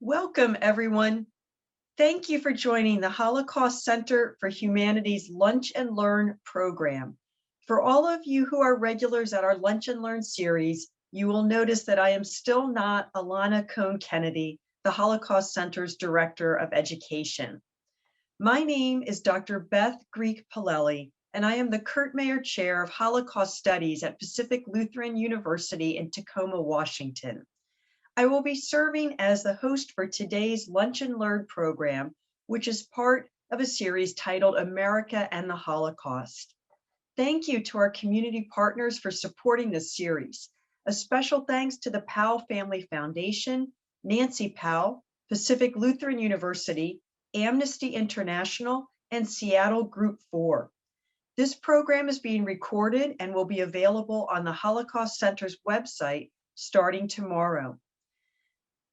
Welcome, everyone. Thank you for joining the Holocaust Center for Humanity's Lunch and Learn program. For all of you who are regulars at our Lunch and Learn series, you will notice that I am still not Alana Cohn-Kennedy, the Holocaust Center's Director of Education. My name is Dr. Beth Greek-Palelli, and I am the Kurt Mayer Chair of Holocaust Studies at Pacific Lutheran University in Tacoma, Washington. I will be serving as the host for today's Lunch and Learn program, which is part of a series titled America and the Holocaust. Thank you to our community partners for supporting this series. A special thanks to the Powell Family Foundation, Nancy Powell, Pacific Lutheran University, Amnesty International, and Seattle Group 4. This program is being recorded and will be available on the Holocaust Center's website starting tomorrow.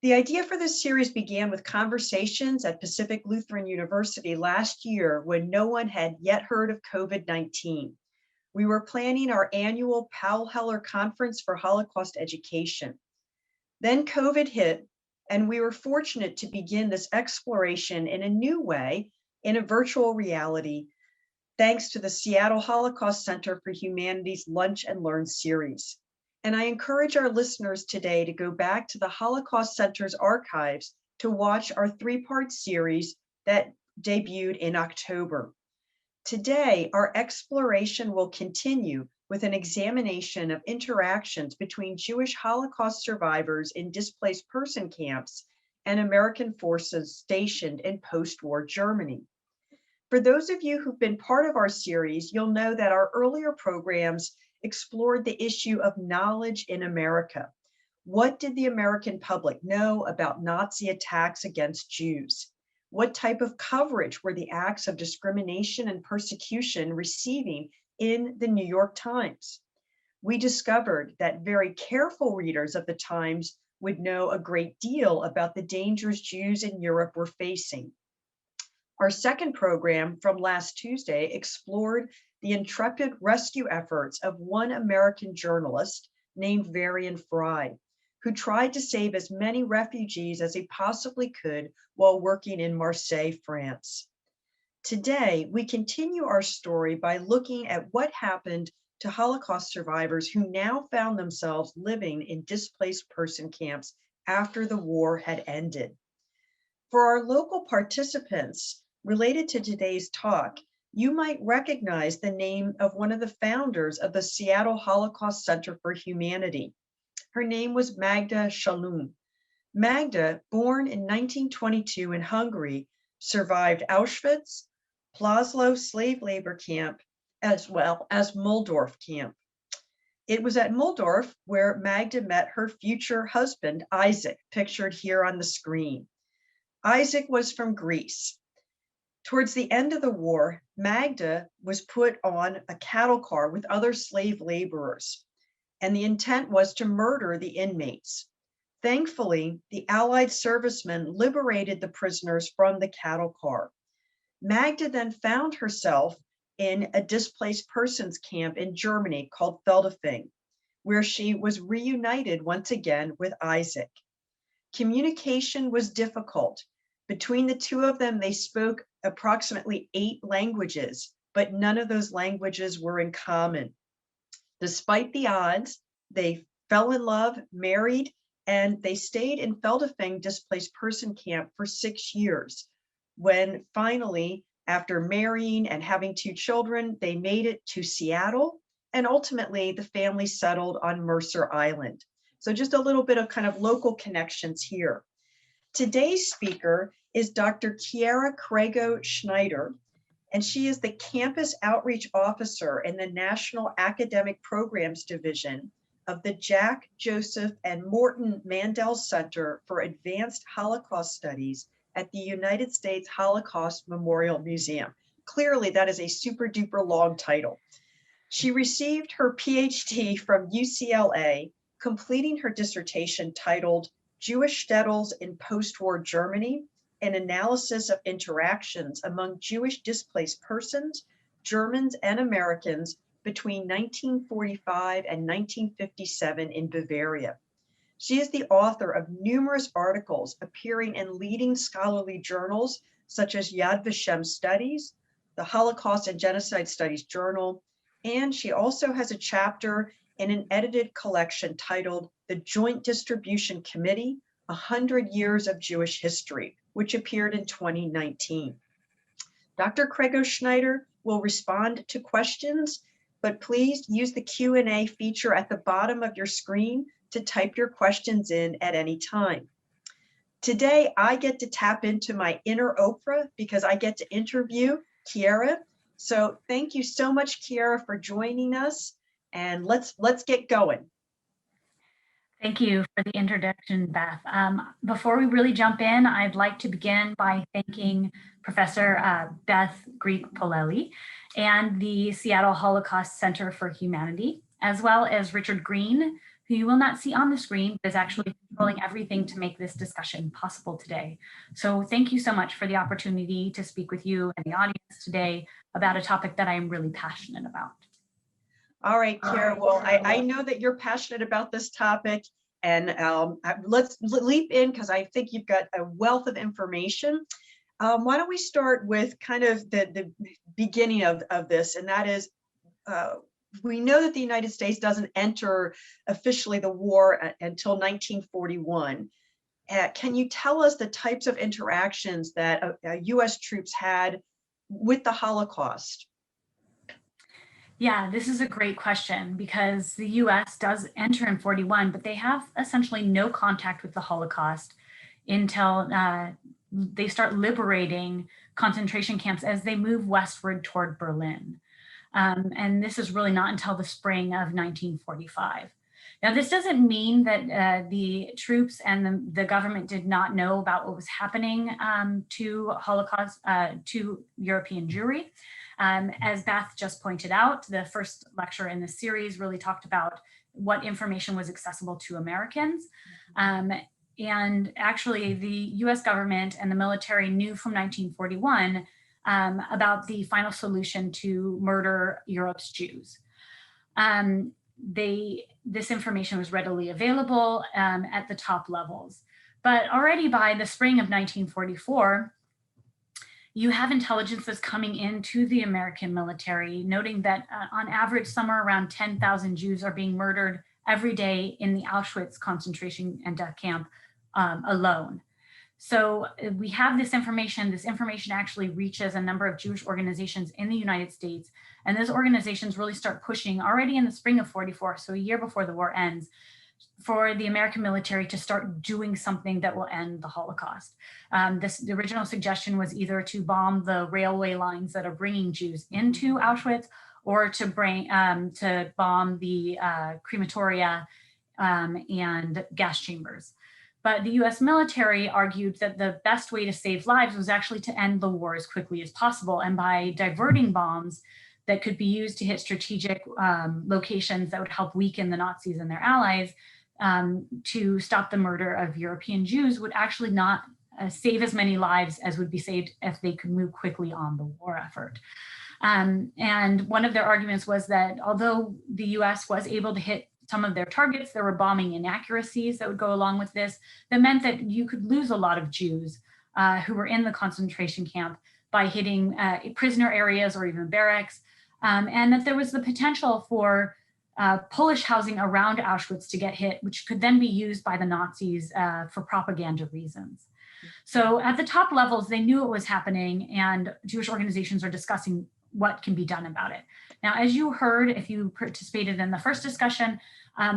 The idea for this series began with conversations at Pacific Lutheran University last year when no one had yet heard of COVID-19. We were planning our annual Powell-Heller Conference for Holocaust Education. Then COVID hit, and we were fortunate to begin this exploration in a new way, in a virtual reality, thanks to the Seattle Holocaust Center for Humanity's Lunch and Learn series. And I encourage our listeners today to go back to the Holocaust Center's archives to watch our three-part series that debuted in October. Today, our exploration will continue with an examination of interactions between Jewish Holocaust survivors in displaced person camps and American forces stationed in post-war Germany. For those of you who've been part of our series, you'll know that our earlier programs explored the issue of knowledge in America. What did the American public know about Nazi attacks against Jews? What type of coverage were the acts of discrimination and persecution receiving in the New York Times? We discovered that very careful readers of the Times would know a great deal about the dangers Jews in Europe were facing. Our second program from last Tuesday explored the intrepid rescue efforts of one American journalist named Varian Fry, who tried to save as many refugees as he possibly could while working in Marseille, France. Today, we continue our story by looking at what happened to Holocaust survivors who now found themselves living in displaced person camps after the war had ended. For our local participants related to today's talk, you might recognize the name of one of the founders of the Seattle Holocaust Center for Humanity. Her name was Magda Shalom. Magda, born in 1922 in Hungary, survived Auschwitz, Plaszow slave labor camp, as well as Muldorf camp. It was at Muldorf where Magda met her future husband, Isaac, pictured here on the screen. Isaac was from Greece. Towards the end of the war, Magda was put on a cattle car with other slave laborers, and the intent was to murder the inmates. Thankfully, the Allied servicemen liberated the prisoners from the cattle car. Magda then found herself in a displaced persons camp in Germany called Feldafing, where she was reunited once again with Isaac. Communication was difficult. Between the two of them, they spoke approximately 8 languages, but none of those languages were in common. Despite the odds, they fell in love, married, and they stayed in Feldafing displaced person camp for 6 years. When finally, after marrying and having 2 children, they made it to Seattle, and ultimately the family settled on Mercer Island. So just a little bit of kind of local connections here. Today's speaker is Dr. Kierra Crago-Schneider, and she is the Campus Outreach Officer in the National Academic Programs Division of the Jack, Joseph, and Morton Mandel Center for Advanced Holocaust Studies at the United States Holocaust Memorial Museum. Clearly, that is a super duper long title. She received her PhD from UCLA, completing her dissertation titled Jewish Shtetls in Post-War Germany, an analysis of interactions among Jewish displaced persons, Germans and Americans between 1945 and 1957 in Bavaria. She is the author of numerous articles appearing in leading scholarly journals such as Yad Vashem Studies, the Holocaust and Genocide Studies Journal, and she also has a chapter in an edited collection titled The Joint Distribution Committee, 100 Years of Jewish History, which appeared in 2019. Dr. Crago-Schneider will respond to questions, but please use the Q&A feature at the bottom of your screen to type your questions in at any time. Today, I get to tap into my inner Oprah because I get to interview Kierra. So thank you so much, Kierra, for joining us, and let's get going. Thank you for the introduction, Beth. Before we really jump in, I'd like to begin by thanking Professor Beth Greek-Polelli and the Seattle Holocaust Center for Humanity, as well as Richard Green, who you will not see on the screen, but is actually controlling everything to make this discussion possible today. So thank you so much for the opportunity to speak with you and the audience today about a topic that I am really passionate about. All right, Kierra, well, I know that you're passionate about this topic, and let's leap in because I think you've got a wealth of information. Why don't we start with kind of the beginning of this, and that is, we know that the United States doesn't enter officially the war until 1941. Can you tell us the types of interactions that US troops had with the Holocaust? Yeah, this is a great question because the US does enter in 41, but they have essentially no contact with the Holocaust until they start liberating concentration camps as they move westward toward Berlin. And this is really not until the spring of 1945. Now, this doesn't mean that the troops and the government did not know about what was happening to Holocaust, to European Jewry. As Beth just pointed out, the first lecture in this series really talked about what information was accessible to Americans. And actually, the US government and the military knew from 1941 about the final solution to murder Europe's Jews. This information was readily available at the top levels. But already by the spring of 1944, you have intelligence that's coming into the American military, noting that on average, somewhere around 10,000 Jews are being murdered every day in the Auschwitz concentration and death camp alone. So we have this information. This information actually reaches a number of Jewish organizations in the United States. And those organizations really start pushing already in the spring of 44, so a year before the war ends, for the American military to start doing something that will end the Holocaust. The original suggestion was either to bomb the railway lines that are bringing Jews into Auschwitz, or to bomb the crematoria and gas chambers. But the US military argued that the best way to save lives was actually to end the war as quickly as possible. And by diverting bombs that could be used to hit strategic locations that would help weaken the Nazis and their allies, to stop the murder of European Jews would actually not save as many lives as would be saved if they could move quickly on the war effort. And one of their arguments was that although the US was able to hit some of their targets, there were bombing inaccuracies that would go along with this. That meant that you could lose a lot of Jews who were in the concentration camp by hitting prisoner areas or even barracks, and that there was the potential for Polish housing around Auschwitz to get hit, which could then be used by the Nazis for propaganda reasons. So at the top levels, they knew it was happening, and Jewish organizations are discussing what can be done about it. Now, as you heard, if you participated in the first discussion,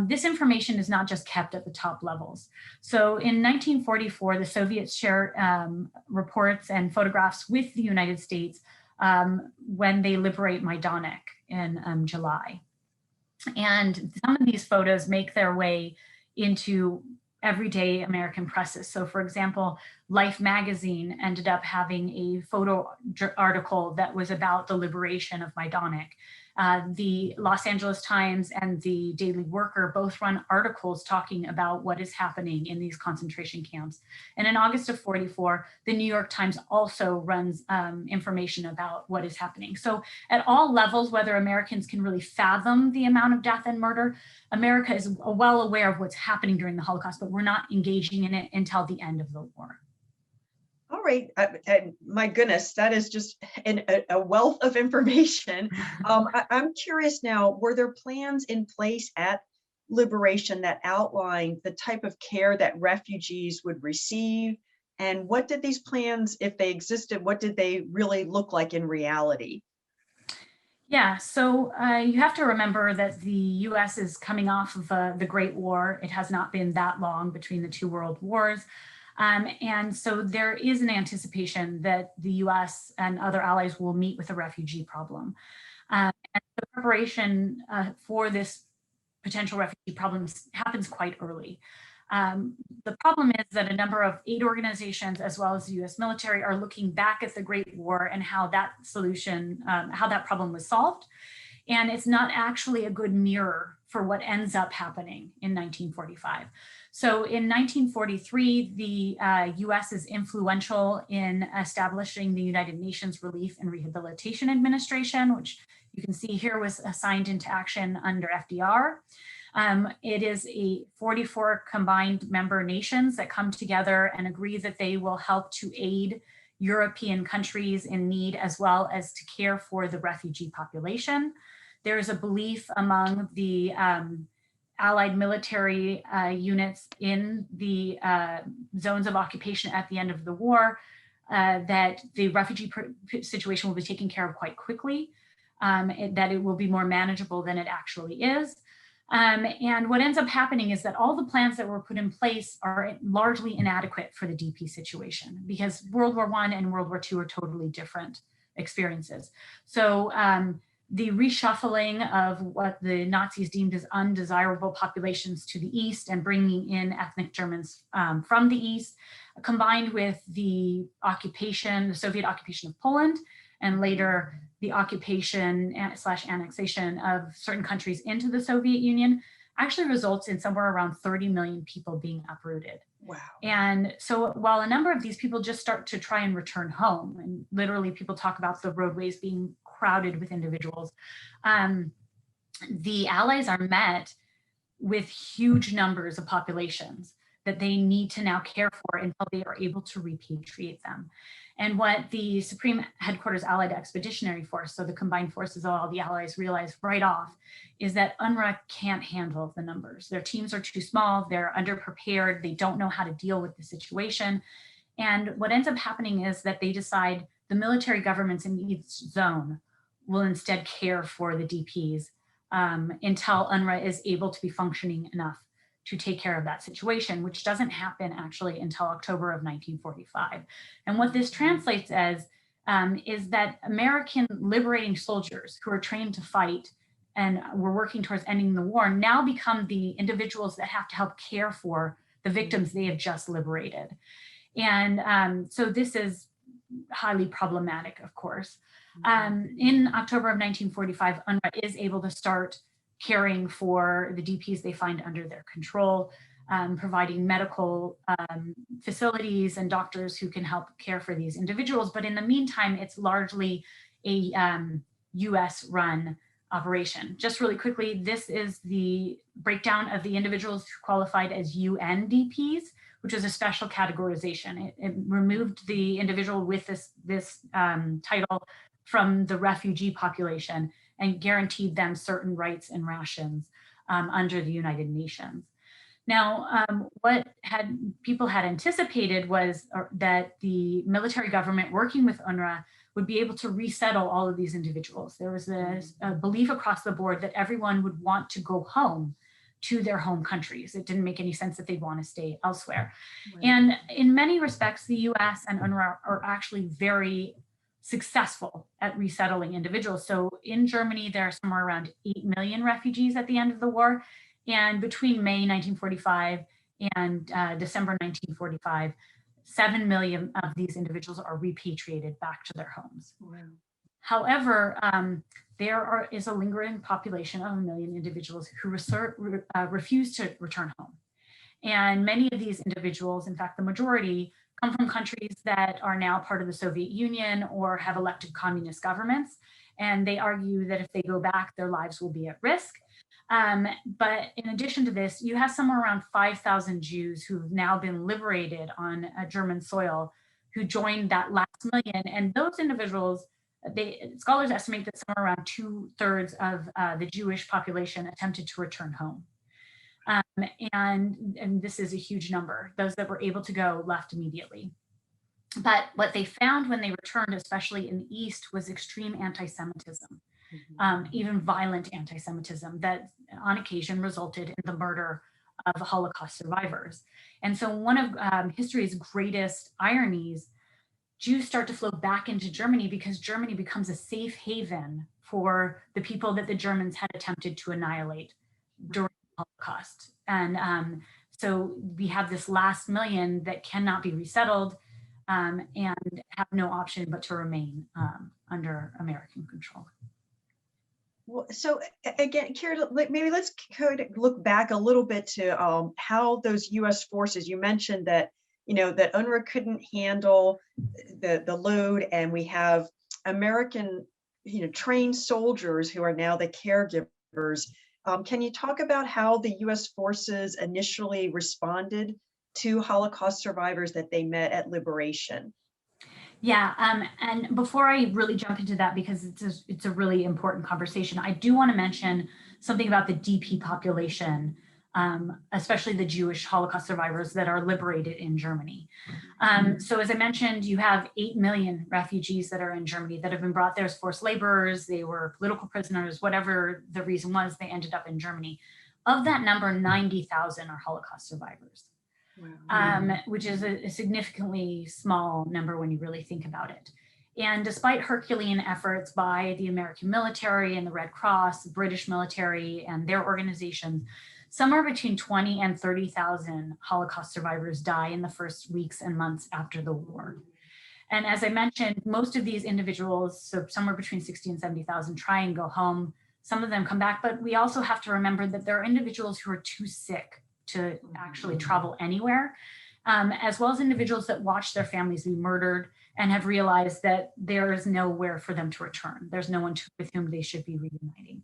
this information is not just kept at the top levels. So in 1944, the Soviets share reports and photographs with the United States when they liberate Majdanek in July. And some of these photos make their way into everyday American presses. So for example, Life magazine ended up having a photo article that was about the liberation of Majdanek. The Los Angeles Times and the Daily Worker both run articles talking about what is happening in these concentration camps. And in August of 44, the New York Times also runs information about what is happening. So at all levels, whether Americans can really fathom the amount of death and murder, America is well aware of what's happening during the Holocaust, but we're not engaging in it until the end of the war. All right, and my goodness, that is just a wealth of information. I'm curious now, were there plans in place at Liberation that outlined the type of care that refugees would receive? And what did these plans, if they existed, what did they really look like in reality? Yeah, so you have to remember that the US is coming off of the Great War. It has not been that long between the two world wars. And so there is an anticipation that the US and other allies will meet with the refugee problem. And the preparation for this potential refugee problems happens quite early. The problem is that a number of aid organizations, as well as the US military, are looking back at the Great War and how that solution, how that problem was solved. And it's not actually a good mirror for what ends up happening in 1945. So in 1943, the US is influential in establishing the United Nations Relief and Rehabilitation Administration, which you can see here was signed into action under FDR. It is a 44 combined member nations that come together and agree that they will help to aid European countries in need, as well as to care for the refugee population. There's a belief among the Allied military units in the zones of occupation at the end of the war that the refugee situation will be taken care of quite quickly, that it will be more manageable than it actually is. And what ends up happening is that all the plans that were put in place are largely inadequate for the DP situation, because World War I and World War II are totally different experiences. So the reshuffling of what the Nazis deemed as undesirable populations to the east and bringing in ethnic Germans from the east, combined with the occupation, the Soviet occupation of Poland, and later the occupation / annexation of certain countries into the Soviet Union, actually results in somewhere around 30 million people being uprooted. Wow. And so while a number of these people just start to try and return home, and literally people talk about the roadways being crowded with individuals, the Allies are met with huge numbers of populations that they need to now care for until they are able to repatriate them. And what the Supreme Headquarters Allied Expeditionary Force, so the combined forces of all the Allies, realized right off is that UNRWA can't handle the numbers. Their teams are too small, they're underprepared, they don't know how to deal with the situation. And what ends up happening is that they decide the military governments in each zone will instead care for the DPs until UNRWA is able to be functioning enough to take care of that situation, which doesn't happen actually until October of 1945. And what this translates as is that American liberating soldiers who are trained to fight and were working towards ending the war now become the individuals that have to help care for the victims they have just liberated. And so this is highly problematic, of course. In October of 1945, UNRWA is able to start caring for the DPs they find under their control, providing medical facilities and doctors who can help care for these individuals. But in the meantime, it's largely a US-run operation. Just really quickly, this is the breakdown of the individuals who qualified as UN DPs, which is a special categorization. It removed the individual with this title from the refugee population and guaranteed them certain rights and rations under the United Nations. Now, what people had anticipated was that the military government working with UNRWA would be able to resettle all of these individuals. There was a belief across the board that everyone would want to go home to their home countries. It didn't make any sense that they'd want to stay elsewhere. Right. And in many respects, the US and UNRWA are actually very successful at resettling individuals. So in Germany, there are somewhere around 8 million refugees at the end of the war. And between May 1945 and December 1945, 7 million of these individuals are repatriated back to their homes. Wow. However, there is a lingering population of 1 million individuals who refuse to return home. And many of these individuals, in fact, the majority, come from countries that are now part of the Soviet Union or have elected communist governments. And they argue that if they go back, their lives will be at risk. But in addition to this, you have somewhere around 5,000 Jews who've now been liberated on German soil who joined that last million. And those individuals, scholars estimate that somewhere around 2/3 of the Jewish population attempted to return home. And this is a huge number. Those that were able to go left immediately. But what they found when they returned, especially in the East, was extreme anti-Semitism, even violent anti-Semitism that on occasion resulted in the murder of Holocaust survivors. And so one of history's greatest ironies, Jews start to flow back into Germany because Germany becomes a safe haven for the people that the Germans had attempted to annihilate during the Holocaust. And so we have this last million that cannot be resettled and have no option but to remain under American control. Well, so again, Kierra, maybe let's kind of look back a little bit to how those U.S. forces, you mentioned that, that UNRWA couldn't handle the load, and we have American, trained soldiers who are now the caregivers. Can you talk about how the U.S. forces initially responded to Holocaust survivors that they met at liberation? Yeah, and before I really jump into that, because it's a really important conversation, I do want to mention something about the DP population, especially the Jewish Holocaust survivors that are liberated in Germany. So as I mentioned, you have 8 million refugees that are in Germany that have been brought there as forced laborers, they were political prisoners, whatever the reason was, they ended up in Germany. Of that number, 90,000 are Holocaust survivors. Wow. Which is a significantly small number when you really think about it. And despite Herculean efforts by the American military and the Red Cross, the British military and their organizations, somewhere between 20 and 30,000 Holocaust survivors die in the first weeks and months after the war. And as I mentioned, most of these individuals, so somewhere between 60 and 70,000, try and go home. Some of them come back, but we also have to remember that there are individuals who are too sick to actually travel anywhere, as well as individuals that watch their families be murdered and have realized that there is nowhere for them to return. There's no one with whom they should be reuniting.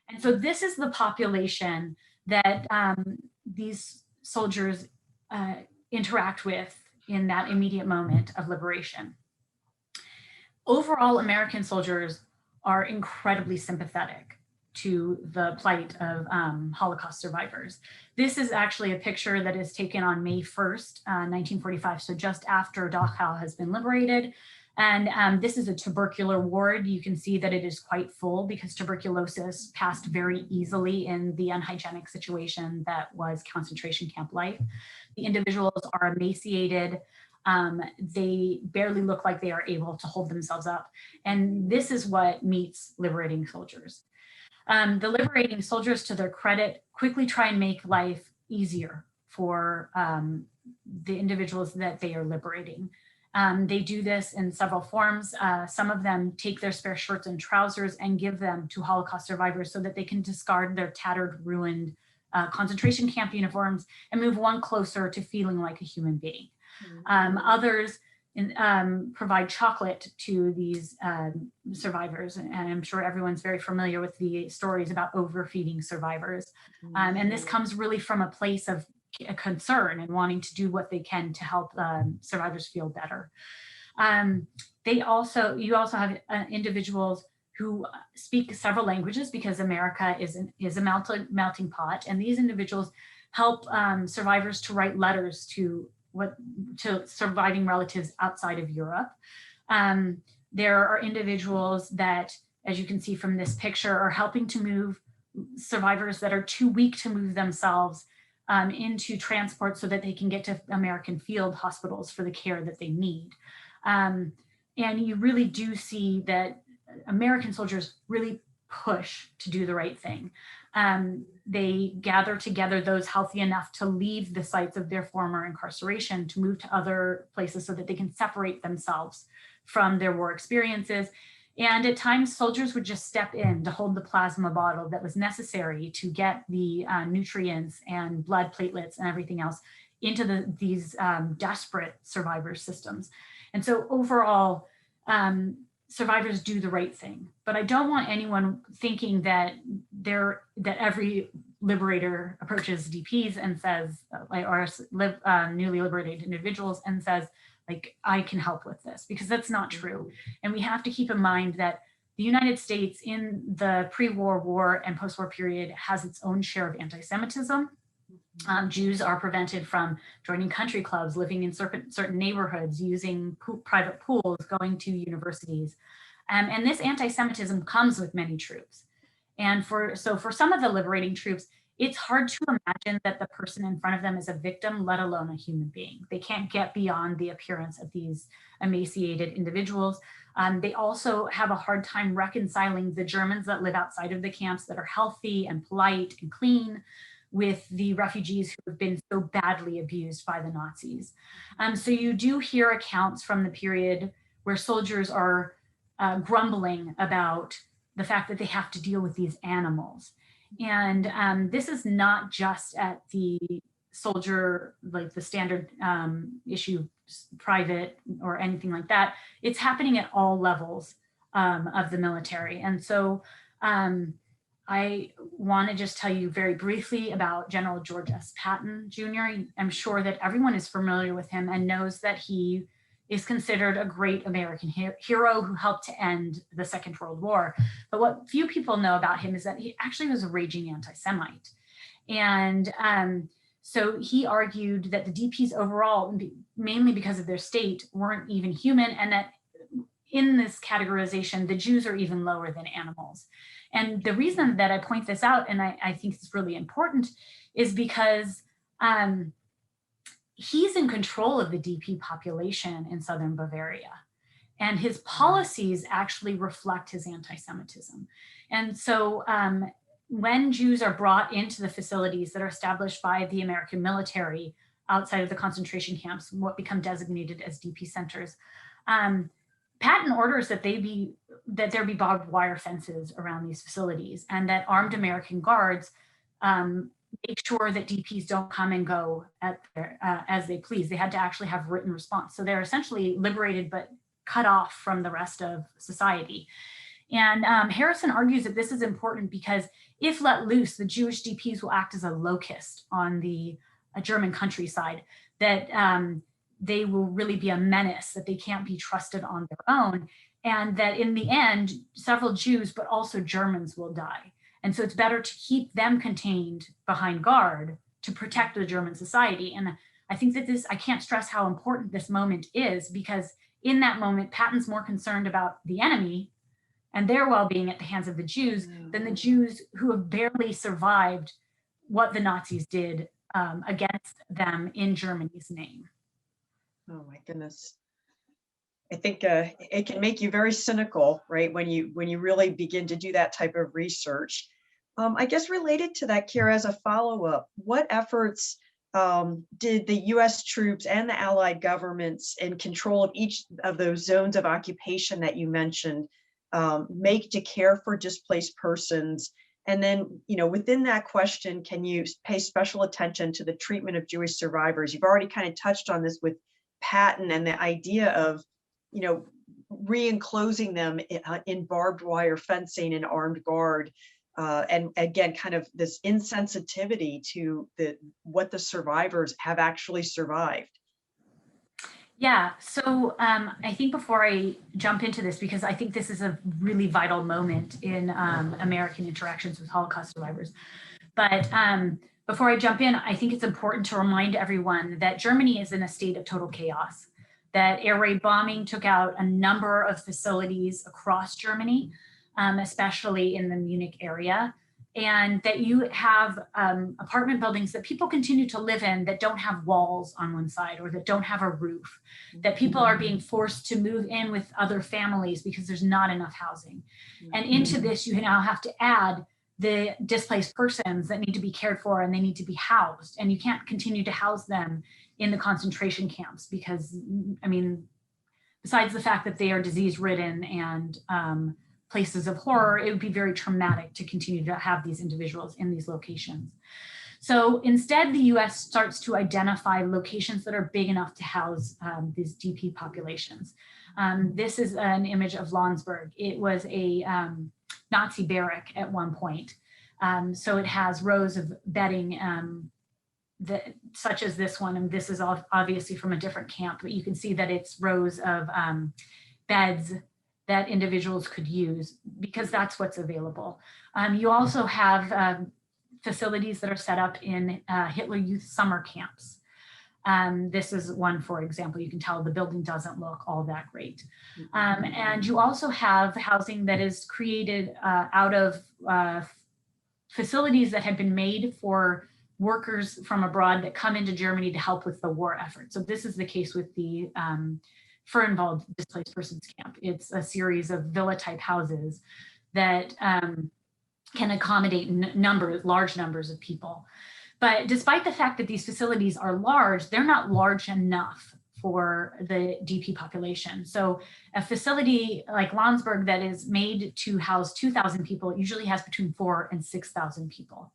And so this is the population that these soldiers interact with in that immediate moment of liberation. Overall, American soldiers are incredibly sympathetic to the plight of Holocaust survivors. This is actually a picture that is taken on May 1st, 1945, so just after Dachau has been liberated. And this is a tubercular ward. You can see that it is quite full because tuberculosis passed very easily in the unhygienic situation that was concentration camp life. The individuals are emaciated. They barely look like they are able to hold themselves up. And this is what meets liberating soldiers. The liberating soldiers, to their credit, quickly try and make life easier for the individuals that they are liberating. They do this in several forms. Some of them take their spare shirts and trousers and give them to Holocaust survivors so that they can discard their tattered, ruined concentration camp uniforms and move one closer to feeling like a human being. Others provide chocolate to these survivors. And I'm sure everyone's very familiar with the stories about overfeeding survivors. And this comes really from a place of concern and wanting to do what they can to help survivors feel better. You also have individuals who speak several languages because America is a melting pot. And these individuals help survivors to write letters to surviving relatives outside of Europe. There are individuals that, as you can see from this picture, are helping to move survivors that are too weak to move themselves into transport so that they can get to American field hospitals for the care that they need. And you really do see that American soldiers really push to do the right thing. They gather together those healthy enough to leave the sites of their former incarceration to move to other places so that they can separate themselves from their war experiences And at times, soldiers would just step in to hold the plasma bottle that was necessary to get the nutrients and blood platelets and everything else into these desperate survivor systems. And so overall, survivors do the right thing. But I don't want anyone thinking that every liberator approaches DPs and says, or newly liberated individuals and says, like, I can help with this, because that's not true. And we have to keep in mind that the United States in the pre-war, war, and post-war period has its own share of anti-Semitism. Jews are prevented from joining country clubs, living in certain neighborhoods, using private pools, going to universities. And this anti-Semitism comes with many troops. And for some of the liberating troops, it's hard to imagine that the person in front of them is a victim, let alone a human being. They can't get beyond the appearance of these emaciated individuals. They also have a hard time reconciling the Germans that live outside of the camps that are healthy and polite and clean with the refugees who have been so badly abused by the Nazis. So you do hear accounts from the period where soldiers are grumbling about the fact that they have to deal with these animals. And this is not just at the soldier, like the standard issue, private or anything like that. It's happening at all levels of the military. And so I want to just tell you very briefly about General George S. Patton Jr. I'm sure that everyone is familiar with him and knows that he is considered a great American hero who helped to end the Second World War. But what few people know about him is that he actually was a raging anti-Semite. And so he argued that the DPs overall, mainly because of their state, weren't even human, and that in this categorization, the Jews are even lower than animals. And the reason that I point this out, and I think it's really important, is because he's in control of the DP population in southern Bavaria. And his policies actually reflect his anti-Semitism. And so when Jews are brought into the facilities that are established by the American military outside of the concentration camps, what become designated as DP centers, Patton orders that there be barbed wire fences around these facilities, and that armed American guards make sure that DPs don't come and go as they please. They had to actually have written response. So they're essentially liberated, but cut off from the rest of society. And Harrison argues that this is important because if let loose, the Jewish DPs will act as a locust on the German countryside, that they will really be a menace, that they can't be trusted on their own, and that in the end, several Jews, but also Germans will die. And so it's better to keep them contained behind guard to protect the German society. And I think that I can't stress how important this moment is, because in that moment, Patton's more concerned about the enemy and their well-being at the hands of the Jews than the Jews who have barely survived what the Nazis did against them in Germany's name. Oh my goodness. I think it can make you very cynical, right? When you really begin to do that type of research. I guess related to that, Kierra, as a follow-up, what efforts did the US troops and the Allied governments in control of each of those zones of occupation that you mentioned make to care for displaced persons? And then, within that question, can you pay special attention to the treatment of Jewish survivors? You've already kind of touched on this with Patton and the idea of, re-enclosing them in barbed wire fencing and armed guard. And again, kind of this insensitivity to what the survivors have actually survived. Yeah, so I think before I jump into this, because I think this is a really vital moment in American interactions with Holocaust survivors, but before I jump in, I think it's important to remind everyone that Germany is in a state of total chaos, that air raid bombing took out a number of facilities across Germany, especially in the Munich area, and that you have apartment buildings that people continue to live in that don't have walls on one side or that don't have a roof, that people are being forced to move in with other families because there's not enough housing. And into this, you now have to add the displaced persons that need to be cared for and they need to be housed. And you can't continue to house them in the concentration camps because, the besides the fact that they are disease-ridden and places of horror, it would be very traumatic to continue to have these individuals in these locations. So instead, the US starts to identify locations that are big enough to house these DP populations. This is an image of Landsberg. It was a Nazi barrack at one point. So it has rows of bedding such as this one, and this is obviously from a different camp, but you can see that it's rows of beds that individuals could use because that's what's available. You also have facilities that are set up in Hitler Youth summer camps. This is one, for example. You can tell the building doesn't look all that great. And you also have housing that is created out of facilities that had been made for workers from abroad that come into Germany to help with the war effort. So this is the case with the Fürstenwald Displaced Persons Camp. It's a series of villa-type houses that can accommodate large numbers of people. But despite the fact that these facilities are large, they're not large enough for the DP population. So a facility like Landsberg that is made to house 2,000 people usually has between 4,000 and 6,000 people.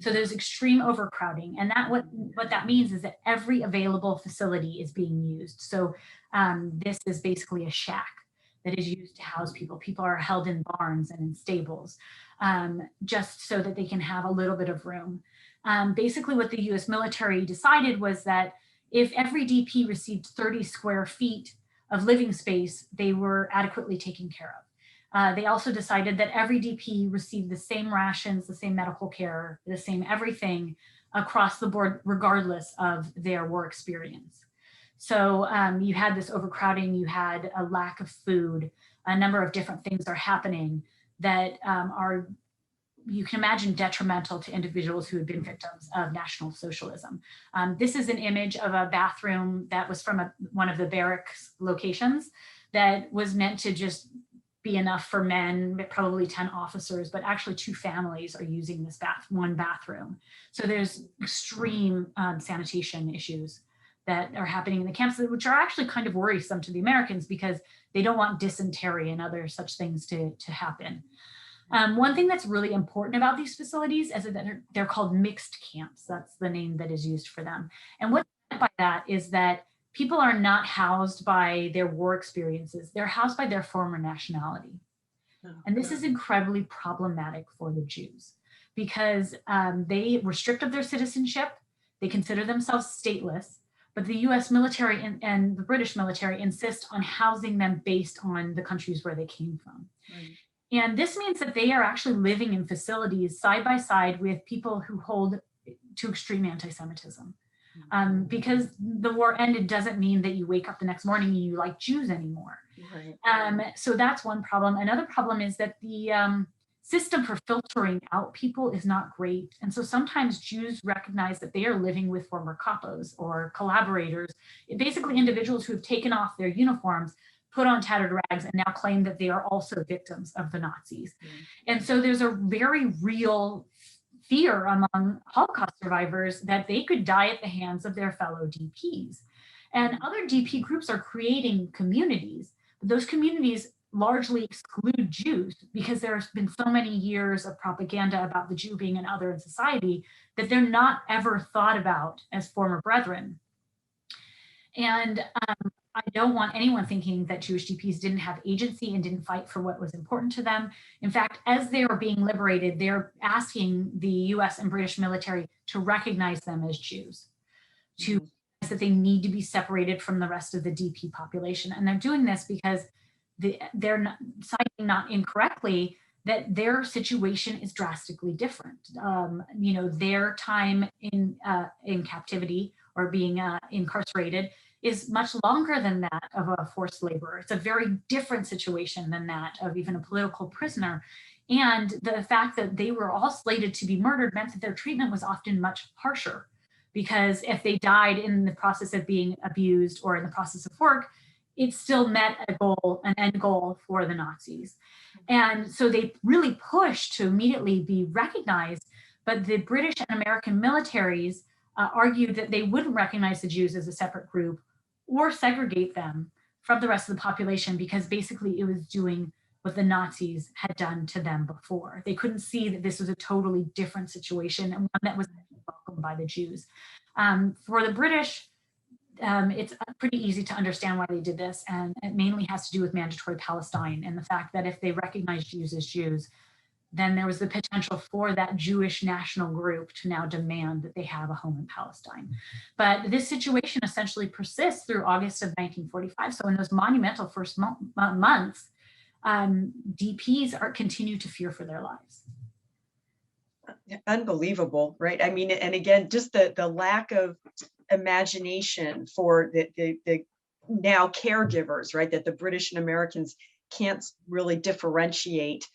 So there's extreme overcrowding. And what that means is that every available facility is being used. So this is basically a shack that is used to house people. People are held in barns and in stables just so that they can have a little bit of room. Basically what the US military decided was that if every DP received 30 square feet of living space, they were adequately taken care of. They also decided that every DP received the same rations, the same medical care, the same everything across the board, regardless of their war experience. So you had this overcrowding, you had a lack of food, a number of different things are happening that are, you can imagine, detrimental to individuals who had been victims of National Socialism. This is an image of a bathroom that was from one of the barracks locations that was meant to just be enough for men, probably 10 officers, but actually 2 families are using this one bathroom. So there's extreme sanitation issues that are happening in the camps, which are actually kind of worrisome to the Americans because they don't want dysentery and other such things to happen. One thing that's really important about these facilities is that they're called mixed camps. That's the name that is used for them. And what I meant by that is that people are not housed by their war experiences. They're housed by their former nationality. And this is incredibly problematic for the Jews because they were stripped of their citizenship. They consider themselves stateless, but the US military and the British military insist on housing them based on the countries where they came from. Right. And this means that they are actually living in facilities side by side with people who hold to extreme anti-Semitism. Because the war ended doesn't mean that you wake up the next morning and you like Jews anymore. Right. So that's one problem. Another problem is that the system for filtering out people is not great. And so sometimes Jews recognize that they are living with former capos or collaborators, basically individuals who have taken off their uniforms, put on tattered rags, and now claim that they are also victims of the Nazis. And so there's a very real fear among Holocaust survivors that they could die at the hands of their fellow DPs. And other DP groups are creating communities, but those communities largely exclude Jews because there's been so many years of propaganda about the Jew being an other in society that they're not ever thought about as former brethren. And I don't want anyone thinking that Jewish DPs didn't have agency and didn't fight for what was important to them. In fact, as they were being liberated, they're asking the US and British military to recognize them as Jews, to recognize that they need to be separated from the rest of the DP population. And they're doing this because they're citing, not incorrectly, that their situation is drastically different. Their time in captivity or being incarcerated is much longer than that of a forced laborer. It's a very different situation than that of even a political prisoner. And the fact that they were all slated to be murdered meant that their treatment was often much harsher, because if they died in the process of being abused or in the process of work, it still met an end goal for the Nazis. And so they really pushed to immediately be recognized, but the British and American militaries argued that they wouldn't recognize the Jews as a separate group or segregate them from the rest of the population, because basically it was doing what the Nazis had done to them before. They couldn't see that this was a totally different situation and one that was welcomed by the Jews. For the British, it's pretty easy to understand why they did this, and it mainly has to do with mandatory Palestine and the fact that if they recognized Jews as Jews, then there was the potential for that Jewish national group to now demand that they have a home in Palestine. But this situation essentially persists through August of 1945. So in those monumental first months, DPs continue to fear for their lives. Unbelievable, right? I mean, and again, just the lack of imagination for the now caregivers, right? That the British and Americans can't really differentiate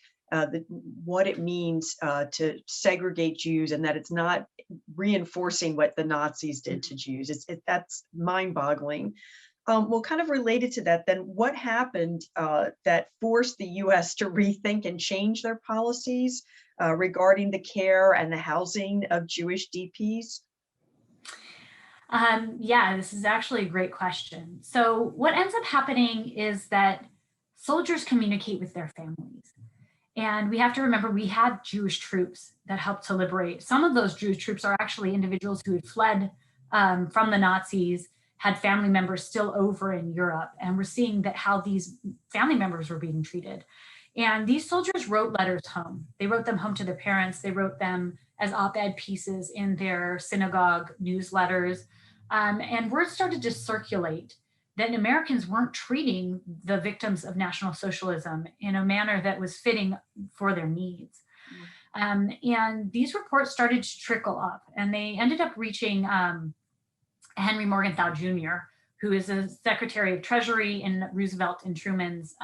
what it means to segregate Jews, and that it's not reinforcing what the Nazis did to Jews. That's mind-boggling. Well, kind of related to that, then, what happened that forced the U.S. to rethink and change their policies regarding the care and the housing of Jewish DPs? Yeah, this is actually a great question. So what ends up happening is that soldiers communicate with their families. And we have to remember we had Jewish troops that helped to liberate. Some of those Jewish troops are actually individuals who had fled from the Nazis, had family members still over in Europe, and we're seeing that how these family members were being treated. And these soldiers wrote letters home. They wrote them home to their parents. They wrote them as op-ed pieces in their synagogue newsletters. And word started to circulate that Americans weren't treating the victims of National Socialism in a manner that was fitting for their needs. And these reports started to trickle up, and they ended up reaching Henry Morgenthau Jr., who is a Secretary of Treasury in Roosevelt and Truman's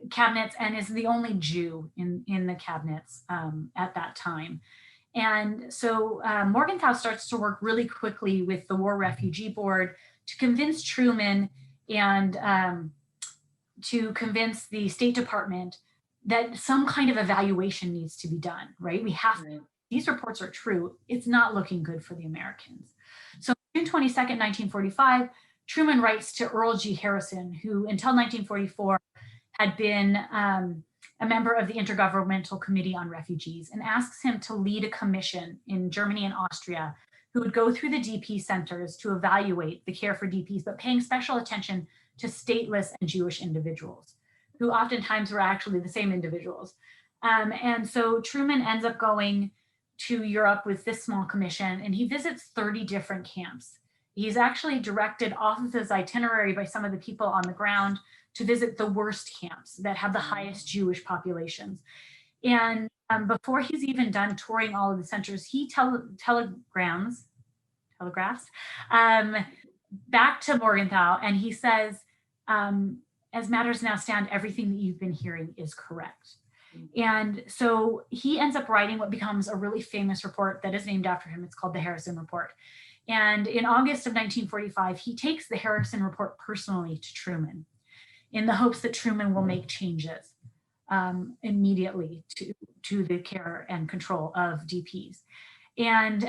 cabinets, and is the only Jew in the cabinets at that time. And so Morgenthau starts to work really quickly with the War Refugee Board to convince Truman and to convince the State Department that some kind of evaluation needs to be done, right? We have, these reports are true. It's not looking good for the Americans. So June 22nd, 1945, Truman writes to Earl G. Harrison, who until 1944 had been a member of the Intergovernmental Committee on Refugees, and asks him to lead a commission in Germany and Austria who would go through the DP centers to evaluate the care for DPs, but paying special attention to stateless and Jewish individuals, who oftentimes were actually the same individuals. And so Truman ends up going to Europe with this small commission, and he visits 30 different camps. He's actually directed off of his itinerary by some of the people on the ground to visit the worst camps that have the highest Jewish populations. And before he's even done touring all of the centers, he telegraphs back to Morgenthau, and he says, as matters now stand, everything that you've been hearing is correct. And so he ends up writing what becomes a really famous report that is named after him. It's called the Harrison Report. And in August of 1945, he takes the Harrison Report personally to Truman in the hopes that Truman will make changes immediately to the care and control of DPs. And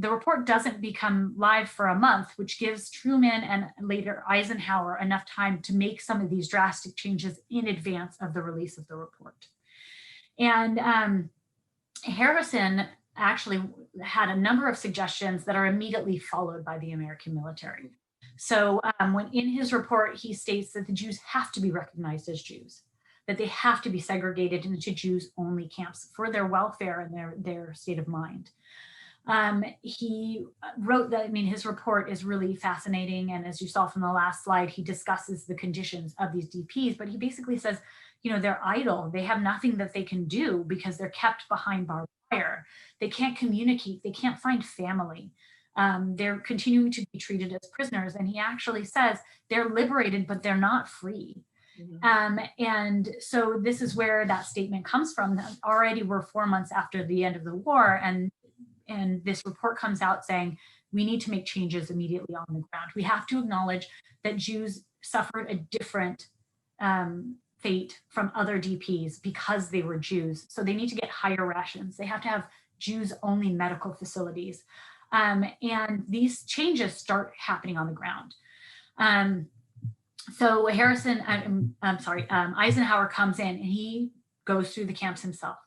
the report doesn't become live for a month, which gives Truman and later Eisenhower enough time to make some of these drastic changes in advance of the release of the report. And Harrison actually had a number of suggestions that are immediately followed by the American military. So when in his report, he states that the Jews have to be recognized as Jews, that they have to be segregated into Jews-only camps for their welfare and their state of mind. He wrote that, I mean, his report is really fascinating. And as you saw from the last slide, he discusses the conditions of these DPs, but he basically says, you know, they're idle. They have nothing that they can do because they're kept behind barbed wire. They can't communicate. They can't find family. They're continuing to be treated as prisoners. And he actually says they're liberated, but they're not free. And so this is where that statement comes from. Already we're 4 months after the end of the war, and this report comes out saying we need to make changes immediately on the ground. We have to acknowledge that Jews suffered a different fate from other DPs because they were Jews. So they need to get higher rations. They have to have Jews-only medical facilities. And these changes start happening on the ground. So Eisenhower comes in and he goes through the camps himself.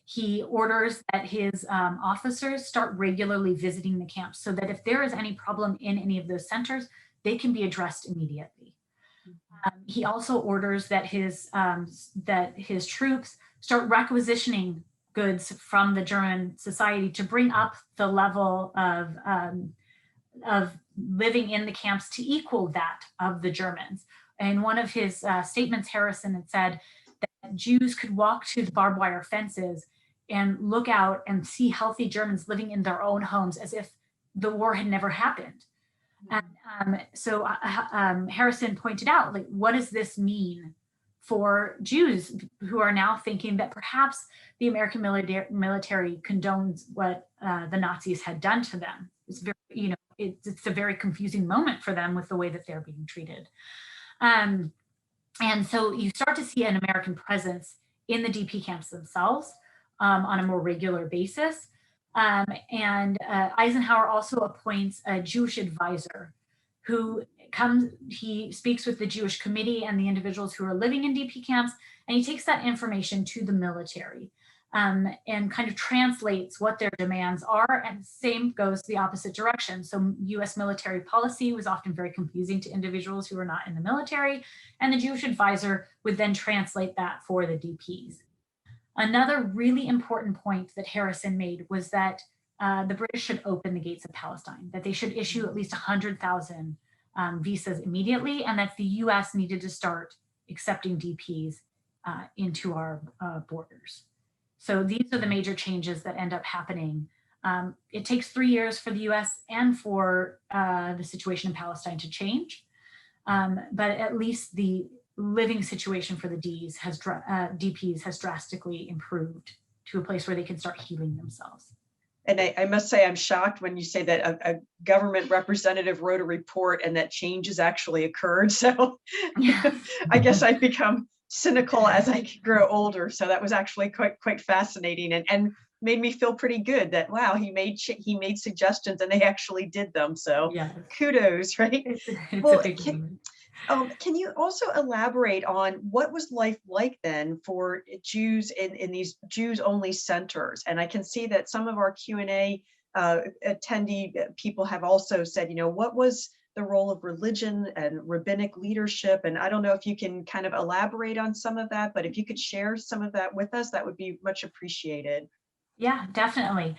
He orders that his officers start regularly visiting the camps so that if there is any problem in any of those centers, they can be addressed immediately. He also orders that his troops start requisitioning goods from the German society to bring up the level of living in the camps to equal that of the Germans. In one of his statements, Harrison had said that Jews could walk to the barbed wire fences and look out and see healthy Germans living in their own homes as if the war had never happened. And so Harrison pointed out, like, what does this mean for Jews who are now thinking that perhaps the American military condones what the Nazis had done to them? It's very, it's a very confusing moment for them with the way that they're being treated. And so you start to see an American presence in the DP camps themselves on a more regular basis. And Eisenhower also appoints a Jewish advisor who he speaks with the Jewish committee and the individuals who are living in DP camps, and he takes that information to the military and kind of translates what their demands are, and same goes the opposite direction. So US military policy was often very confusing to individuals who were not in the military, and the Jewish advisor would then translate that for the DPs. Another really important point that Harrison made was that the British should open the gates of Palestine, that they should issue at least 100,000 visas immediately, and that the US needed to start accepting DPs into our borders. So these are the major changes that end up happening. It takes 3 years for the US and for the situation in Palestine to change, but at least the living situation for the DPs has drastically improved to a place where they can start healing themselves. And I must say, I'm shocked when you say that a government representative wrote a report and that changes actually occurred. So Yeah. I guess I've become cynical as I grow older. So that was actually quite fascinating and made me feel pretty good that, wow, he made suggestions and they actually did them. So Yeah. Kudos, right? It's Well, a big moment. Can you also elaborate on what was life like then for Jews in these Jews-only centers? And I can see that some of our Q&A attendee people have also said, what was the role of religion and rabbinic leadership? And I don't know if you can kind of elaborate on some of that, but if you could share some of that with us, that would be much appreciated. Yeah, definitely.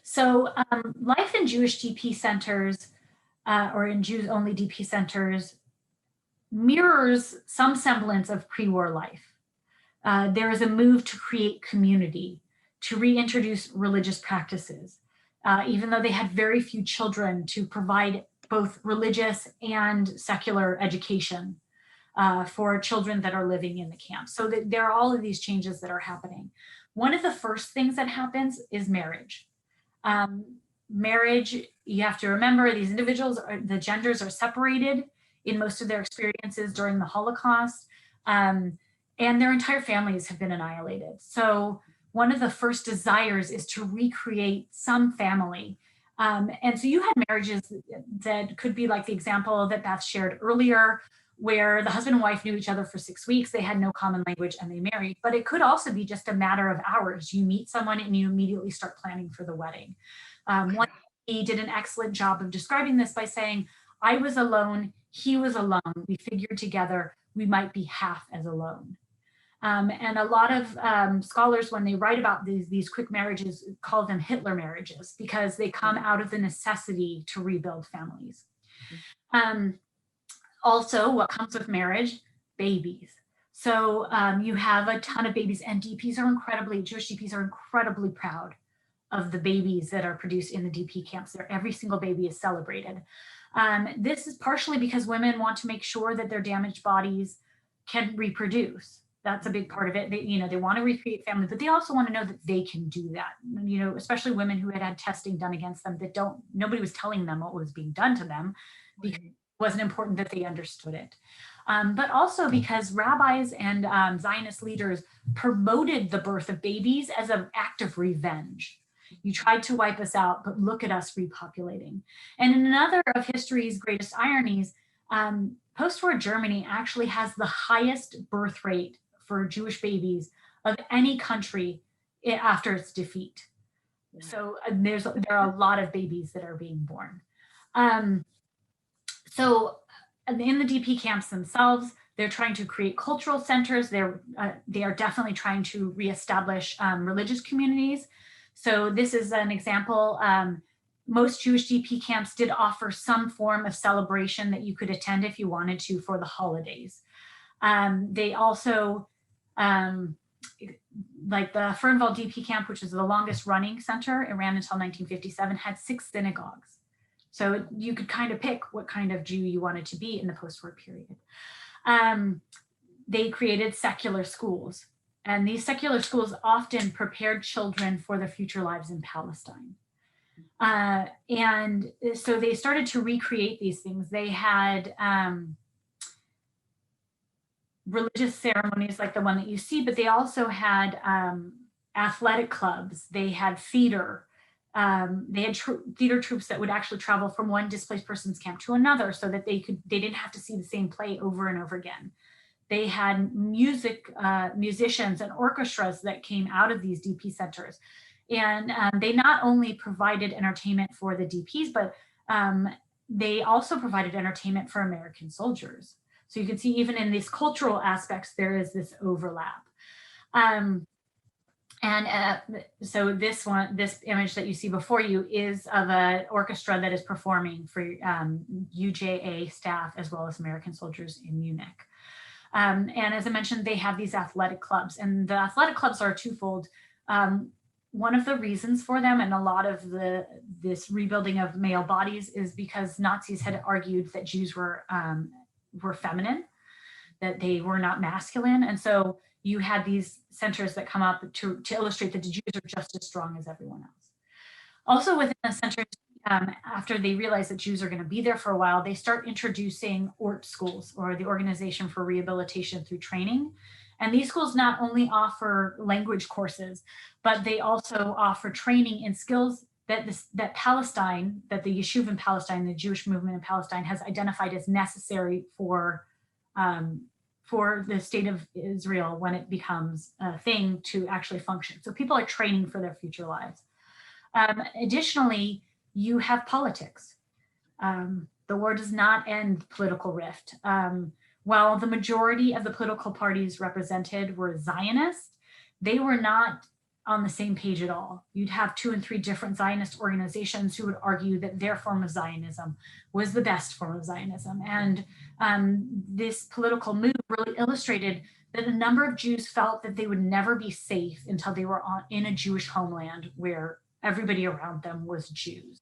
So life in Jewish DP centers or in Jews-only DP centers mirrors some semblance of pre-war life. There is a move to create community, to reintroduce religious practices, even though they had very few children, to provide both religious and secular education for children that are living in the camp. So there are all of these changes that are happening. One of the first things that happens is marriage. Marriage, you have to remember, these individuals, the genders are separated in most of their experiences during the Holocaust, and their entire families have been annihilated. So one of the first desires is to recreate some family. And so you had marriages that could be like the example that Beth shared earlier, where the husband and wife knew each other for 6 weeks, they had no common language and they married. But it could also be just a matter of hours. You meet someone and you immediately start planning for the wedding. One, he did an excellent job of describing this by saying, I was alone, he was alone, we figured together we might be half as alone. And a lot of scholars, when they write about these quick marriages, call them Hitler marriages because they come out of the necessity to rebuild families. Also, what comes with marriage? Babies. So you have a ton of babies, and Jewish DPs are incredibly proud of the babies that are produced in the DP camps. Every single baby is celebrated. This is partially because women want to make sure that their damaged bodies can reproduce. That's a big part of it. They want to recreate family, but they also want to know that they can do that. Especially women who had testing done against them that nobody was telling them what was being done to them because it wasn't important that they understood it. But also because rabbis and Zionist leaders promoted the birth of babies as an act of revenge. You tried to wipe us out, but look at us repopulating. And in another of history's greatest ironies, post-war Germany actually has the highest birth rate for Jewish babies of any country after its defeat. So there are a lot of babies that are being born. So in the DP camps themselves, they're trying to create cultural centers. They are definitely trying to reestablish religious communities. So this is an example. Most Jewish DP camps did offer some form of celebration that you could attend if you wanted to for the holidays. They also, like the Fernwald DP camp, which is the longest running center, it ran until 1957, had 6 synagogues. So you could kind of pick what kind of Jew you wanted to be in the post-war period. They created secular schools, and these secular schools often prepared children for their future lives in Palestine. And so they started to recreate these things. They had religious ceremonies like the one that you see, but they also had athletic clubs. They had theater. They had theater troops that would actually travel from one displaced persons camp to another so that they didn't have to see the same play over and over again. They had musicians and orchestras that came out of these DP centers. And they not only provided entertainment for the DPs, but they also provided entertainment for American soldiers. So you can see even in these cultural aspects, there is this overlap. So this image that you see before you is of an orchestra that is performing for UJA staff as well as American soldiers in Munich. And as I mentioned, they have these athletic clubs, and the athletic clubs are twofold. One of the reasons for them and a lot of this rebuilding of male bodies is because Nazis had argued that Jews were feminine, that they were not masculine. And so you had these centers that come up to illustrate that the Jews are just as strong as everyone else. Also within the centers, after they realize that Jews are going to be there for a while, they start introducing ORT schools, or the Organization for Rehabilitation Through Training. And these schools not only offer language courses, but they also offer training in skills that Palestine, that the Yishuv in Palestine, the Jewish movement in Palestine, has identified as necessary for the state of Israel when it becomes a thing to actually function. So people are training for their future lives. Additionally, you have politics. The war does not end political rift. While the majority of the political parties represented were Zionist, they were not on the same page at all. You'd have 2 and 3 different Zionist organizations who would argue that their form of Zionism was the best form of Zionism. And this political move really illustrated that a number of Jews felt that they would never be safe until they were in a Jewish homeland where everybody around them was Jews.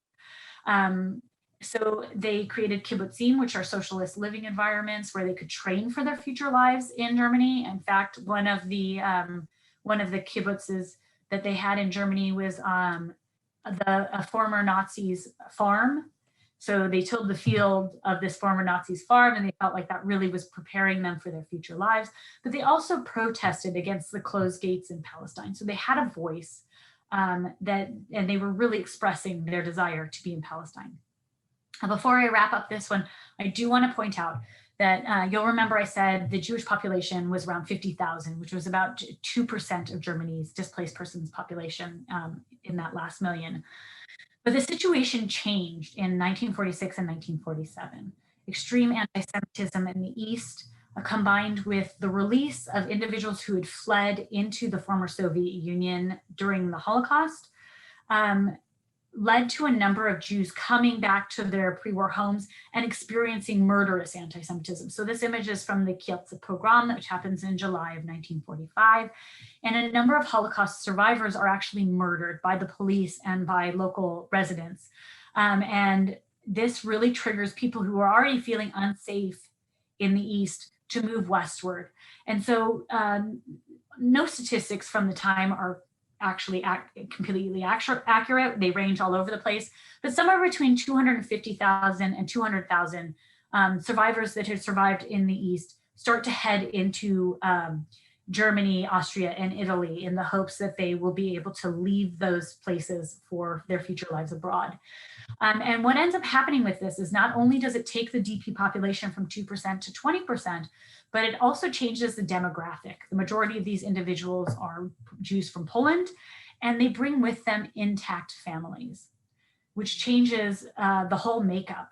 So they created kibbutzim, which are socialist living environments where they could train for their future lives in Germany. In fact, one of the kibbutzes that they had in Germany was a former Nazi's farm. So they tilled the field of this former Nazi's farm, and they felt like that really was preparing them for their future lives. But they also protested against the closed gates in Palestine. So they had a voice and they were really expressing their desire to be in Palestine. Before I wrap up this one, I do want to point out that you'll remember I said the Jewish population was around 50,000, which was about 2% of Germany's displaced persons population in that last million. But the situation changed in 1946 and 1947. Extreme anti-Semitism in the East, combined with the release of individuals who had fled into the former Soviet Union during the Holocaust, led to a number of Jews coming back to their pre-war homes and experiencing murderous anti-Semitism. So this image is from the Kielce pogrom, which happens in July of 1945. And a number of Holocaust survivors are actually murdered by the police and by local residents. And this really triggers people who are already feeling unsafe in the East to move westward. And so no statistics from the time are actually completely accurate. They range all over the place, but somewhere between 250,000 and 200,000 survivors that have survived in the East start to head into Germany, Austria, and Italy in the hopes that they will be able to leave those places for their future lives abroad. And what ends up happening with this is not only does it take the DP population from 2% to 20%, but it also changes the demographic. The majority of these individuals are Jews from Poland, and they bring with them intact families, which changes the whole makeup.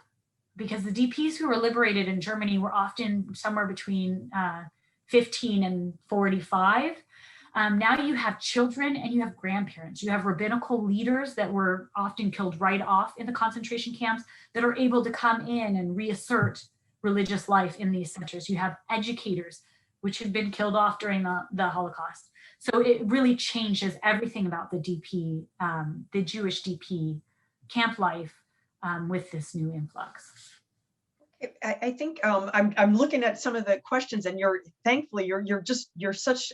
Because the DPs who were liberated in Germany were often somewhere between 15 and 45. Now you have children and you have grandparents. You have rabbinical leaders that were often killed right off in the concentration camps that are able to come in and reassert religious life in these centers. You have educators, which had been killed off during the Holocaust. So it really changes everything about the DP, the Jewish DP camp life with this new influx. I think I'm looking at some of the questions, and thankfully you're such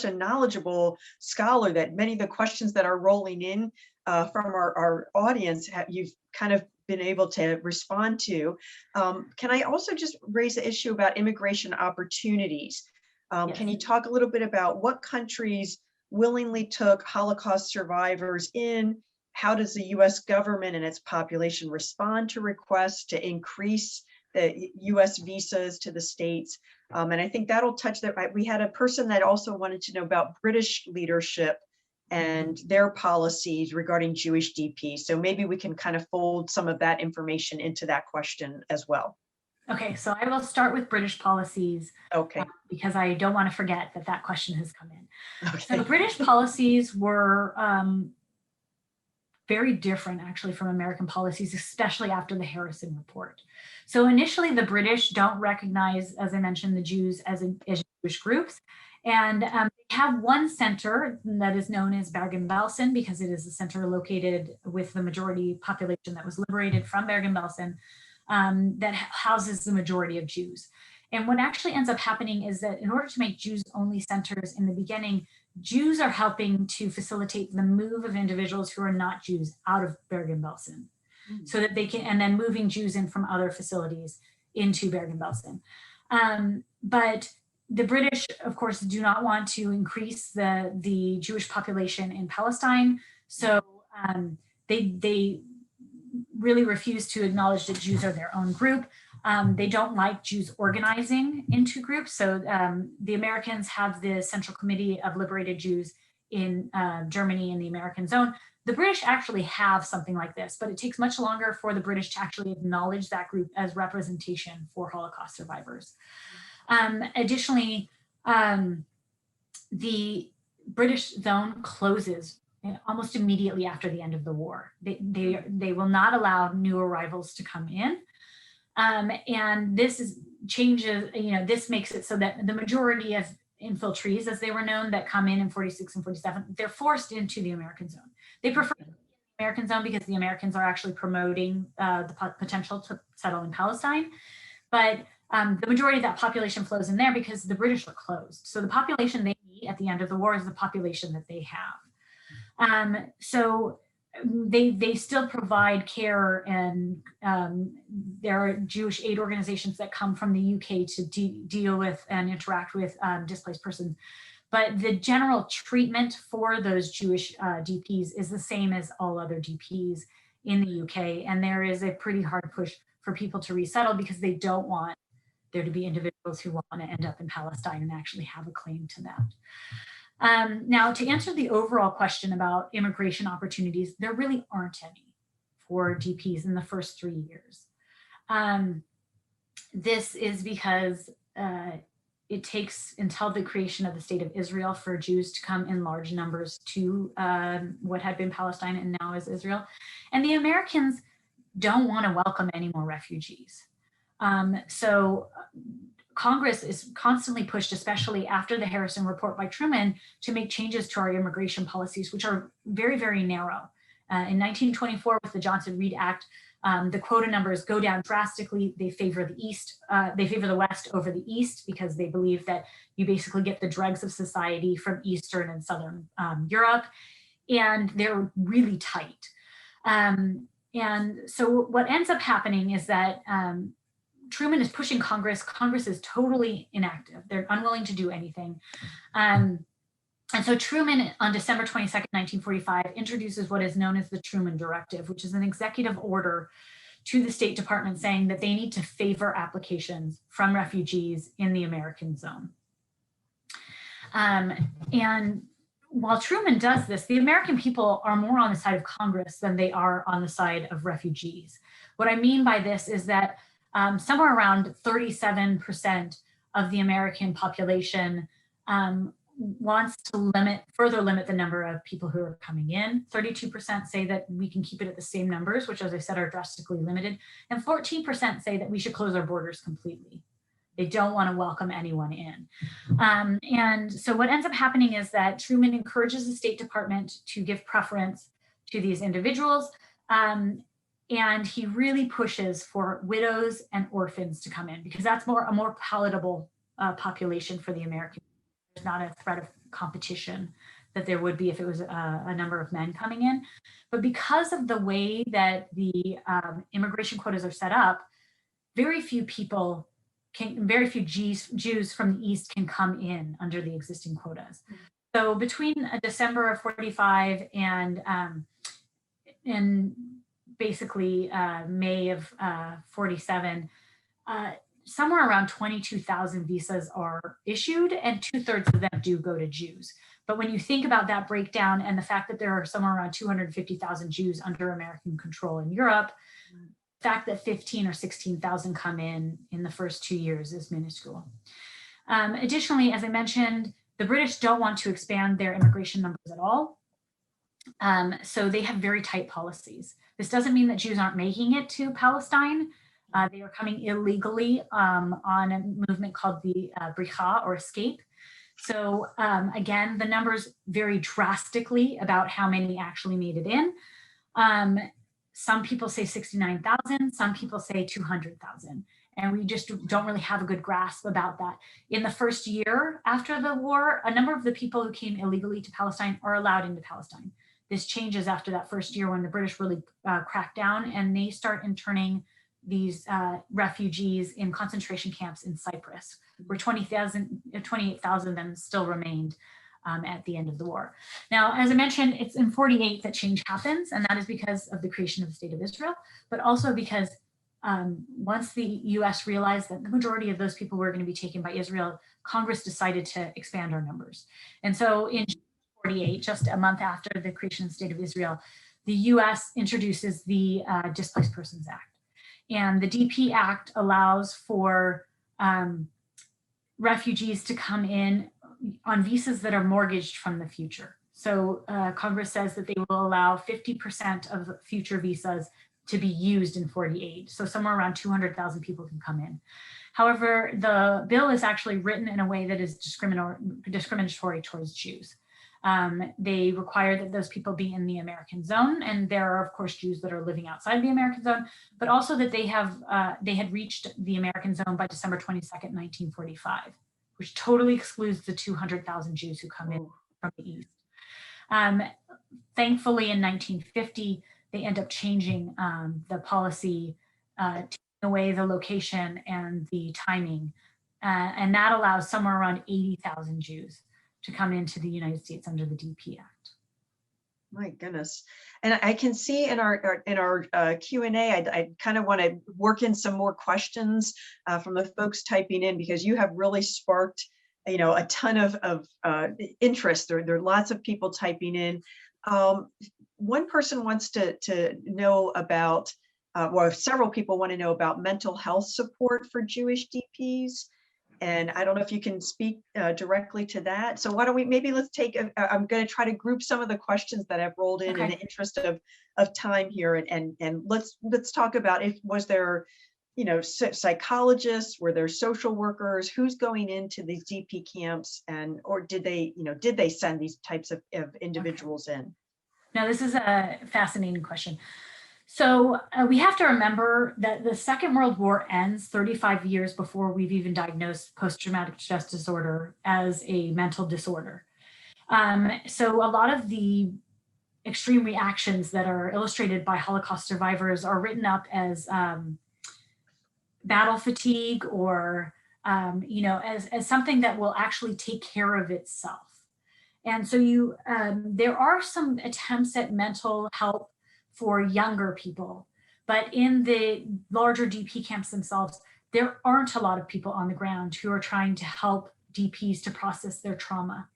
a knowledgeable scholar that many of the questions that are rolling in from our audience you've kind of been able to respond to. Can I also just raise the issue about immigration opportunities? Yes. Can you talk a little bit about what countries willingly took Holocaust survivors in? How does the U.S. government and its population respond to requests to increase the U.S. visas to the states? And I think that'll touch that. We had a person that also wanted to know about British leadership and their policies regarding Jewish DP. So maybe we can kind of fold some of that information into that question as well. Okay, so I will start with British policies. Okay. Because I don't want to forget that question has come in. Okay. So British policies were very different actually from American policies, especially after the Harrison report. So initially the British don't recognize, as I mentioned, the Jews as Jewish groups. And they have one center that is known as Bergen-Belsen because it is a center located with the majority population that was liberated from Bergen-Belsen that houses the majority of Jews. And what actually ends up happening is that in order to make Jews-only centers in the beginning, Jews are helping to facilitate the move of individuals who are not Jews out of Bergen-Belsen, so that they can, and then moving Jews in from other facilities into Bergen-Belsen. But the British, of course, do not want to increase the Jewish population in Palestine, so they really refuse to acknowledge that Jews are their own group. They don't like Jews organizing into groups. So the Americans have the Central Committee of Liberated Jews in Germany in the American zone. The British actually have something like this, but it takes much longer for the British to actually acknowledge that group as representation for Holocaust survivors. Additionally, the British zone closes almost immediately after the end of the war. They will not allow new arrivals to come in. And this changes, this makes it so that the majority of infiltrees, as they were known, that come in 46 and 47, they're forced into the American zone. They prefer the American zone because the Americans are actually promoting the potential to settle in Palestine. But the majority of that population flows in there because the British are closed. So the population they meet at the end of the war is the population that they have. So they still provide care, and there are Jewish aid organizations that come from the UK to deal with and interact with displaced persons. But the general treatment for those Jewish DPs is the same as all other DPs in the UK. And there is a pretty hard push for people to resettle because they don't want there to be individuals who want to end up in Palestine and actually have a claim to that. Now, to answer the overall question about immigration opportunities, there really aren't any for DPs in the first 3 years. This is because it takes until the creation of the state of Israel for Jews to come in large numbers to what had been Palestine and now is Israel. And the Americans don't want to welcome any more refugees. So Congress is constantly pushed, especially after the Harrison report by Truman, to make changes to our immigration policies, which are very, very narrow. In 1924, with the Johnson-Reed Act, the quota numbers go down drastically. They favor the East, they favor the West over the East because they believe that you basically get the dregs of society from Eastern and Southern Europe, and they're really tight. And so what ends up happening is that Truman is pushing Congress. Congress is totally inactive. They're unwilling to do anything. And so Truman, on December 22nd, 1945, introduces what is known as the Truman Directive, which is an executive order to the State Department saying that they need to favor applications from refugees in the American zone. And while Truman does this, the American people are more on the side of Congress than they are on the side of refugees. What I mean by this is that somewhere around 37% of the American population wants to further limit the number of people who are coming in. 32% say that we can keep it at the same numbers, which, as I said, are drastically limited. And 14% say that we should close our borders completely. They don't want to welcome anyone in. And so what ends up happening is that Truman encourages the State Department to give preference to these individuals. And he really pushes for widows and orphans to come in, because that's a more palatable population for the American. There's not a threat of competition that there would be if it was a number of men coming in. But because of the way that the immigration quotas are set up, very few Jews from the East can come in under the existing quotas. So between December of 45 and basically May of 47, somewhere around 22,000 visas are issued, and 2/3 of them do go to Jews. But when you think about that breakdown and the fact that there are somewhere around 250,000 Jews under American control in Europe, the fact that 15 or 16,000 come in the first 2 years is minuscule. Additionally, as I mentioned, the British don't want to expand their immigration numbers at all. So they have very tight policies. This doesn't mean that Jews aren't making it to Palestine. They are coming illegally on a movement called the Bricha, or escape. So again, the numbers vary drastically about how many actually made it in. Some people say 69,000, some people say 200,000. And we just don't really have a good grasp about that. In the first year after the war, a number of the people who came illegally to Palestine are allowed into Palestine. This changes after that first year when the British really crack down, and they start interning these refugees in concentration camps in Cyprus, where 28,000 of them still remained at the end of the war. Now, as I mentioned, it's in 48 that change happens, and that is because of the creation of the State of Israel, but also because once the US realized that the majority of those people were going to be taken by Israel, Congress decided to expand our numbers. And so in 48, just a month after the creation of the State of Israel, the US introduces the Displaced Persons Act. And the DP Act allows for refugees to come in on visas that are mortgaged from the future. So Congress says that they will allow 50% of future visas to be used in 48. So somewhere around 200,000 people can come in. However, the bill is actually written in a way that is discriminatory towards Jews. They require that those people be in the American zone, and there are, of course, Jews that are living outside the American zone, but also that they had reached the American zone by December 22nd, 1945, which totally excludes the 200,000 Jews who come in from the East. Thankfully, in 1950, they end up changing the policy, taking away the location and the timing, and that allows somewhere around 80,000 Jews to come into the United States under the DP Act. My goodness. And I can see in our Q&A, I kind of want to work in some more questions from the folks typing in, because you have really sparked, a ton of interest. There are lots of people typing in. One person wants to know about, well, several people want to know about mental health support for Jewish DPs. And I don't know if you can speak directly to that. So why don't we, let's take, I'm going to try to group some of the questions that have rolled in the interest of time here. And let's talk about, was there, psychologists, were there social workers, who's going into these DP camps, or did they send these types of individuals in? Now, this is a fascinating question. So we have to remember that the Second World War ends 35 years before we've even diagnosed post-traumatic stress disorder as a mental disorder. So a lot of the extreme reactions that are illustrated by Holocaust survivors are written up as battle fatigue or, as something that will actually take care of itself. And so there are some attempts at mental health for younger people, but in the larger DP camps themselves, there aren't a lot of people on the ground who are trying to help DPs to process their trauma.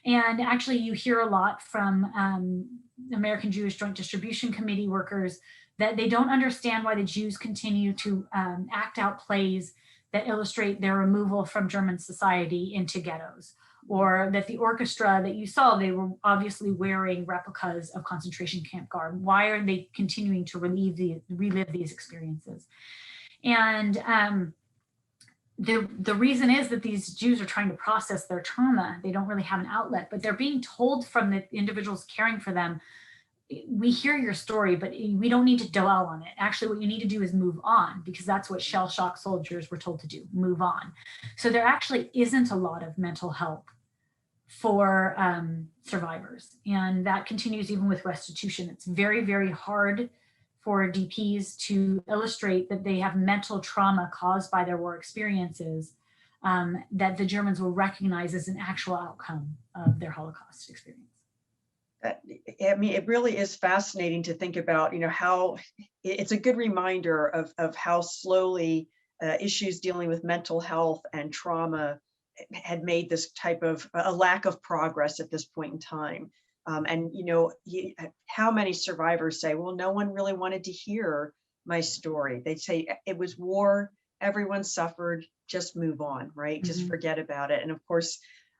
And actually, you hear a lot from American Jewish Joint Distribution Committee workers that they don't understand why the Jews continue to act out plays that illustrate their removal from German society into ghettos, or that the orchestra that you saw, they were obviously wearing replicas of concentration camp garb. Why are they continuing to relive these experiences? And the reason is that these Jews are trying to process their trauma. They don't really have an outlet, but they're being told from the individuals caring for them, we hear your story, but we don't need to dwell on it. Actually, what you need to do is move on, because that's what shell shock soldiers were told to do, move on. So there actually isn't a lot of mental help for survivors. And that continues even with restitution. It's very, very hard for DPs to illustrate that they have mental trauma caused by their war experiences that the Germans will recognize as an actual outcome of their Holocaust experience. I mean, it really is fascinating to think about, how it's a good reminder of how slowly issues dealing with mental health and trauma had made this type of a lack of progress at this point in time. And how many survivors say, well, no one really wanted to hear my story. They say it was war, everyone suffered, just move on, right? Mm-hmm. Just forget about it. And of course,